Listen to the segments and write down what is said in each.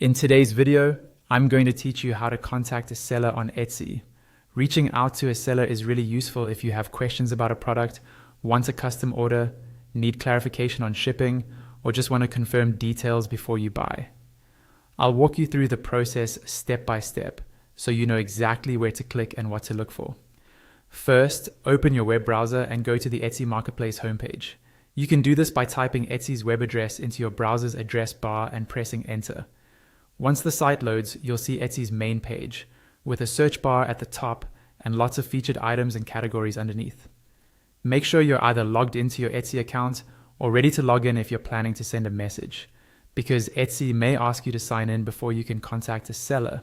In today's video, I'm going to teach you how to contact a seller on Etsy. Reaching out to a seller is really useful if you have questions about a product, want a custom order, need clarification on shipping, or just want to confirm details before you buy. I'll walk you through the process step by step so you know exactly where to click and what to look for. First, open your web browser and go to the Etsy Marketplace homepage. You can do this by typing Etsy's web address into your browser's address bar and pressing enter. Once the site loads, you'll see Etsy's main page, with a search bar at the top and lots of featured items and categories underneath. Make sure you're either logged into your Etsy account or ready to log in if you're planning to send a message, because Etsy may ask you to sign in before you can contact a seller.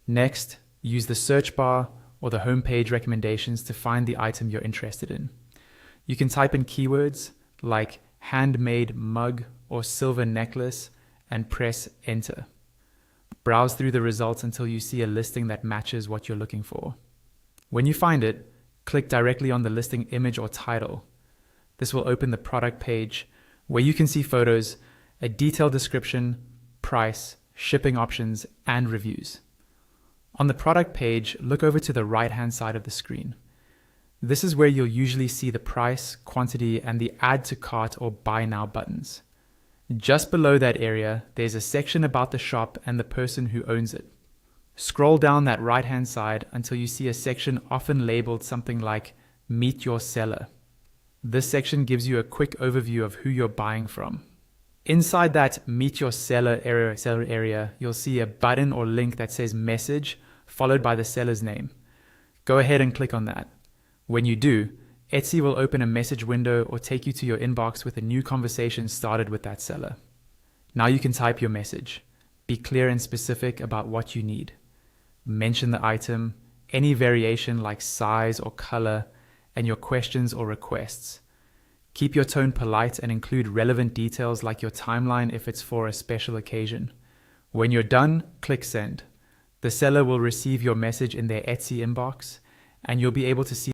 Next, use the search bar or the homepage recommendations to find the item you're interested in. You can type in keywords like handmade mug or silver necklace and press enter. Browse through the results until you see a listing that matches what you're looking for. When you find it, click directly on the listing image or title. This will open the product page where you can see photos, a detailed description, price, shipping options, and reviews. On the product page, look over to the right-hand side of the screen. This is where you'll usually see the price, quantity, and the add to cart or buy now buttons. Just below that area, there's a section about the shop and the person who owns it. Scroll down that right-hand side until you see a section often labeled something like Meet Your Seller. This section gives you a quick overview of who you're buying from. Inside that Meet Your Seller area, you'll see a button or link that says Message, followed by the seller's name. Go ahead and click on that. When you do, Etsy will open a message window or take you to your inbox with a new conversation started with that seller. Now you can type your message. Be clear and specific about what you need. Mention the item, any variation like size or color, and your questions or requests. Keep your tone polite and include relevant details like your timeline if it's for a special occasion. When you're done, click send. The seller will receive your message in their Etsy inbox, and you'll be able to see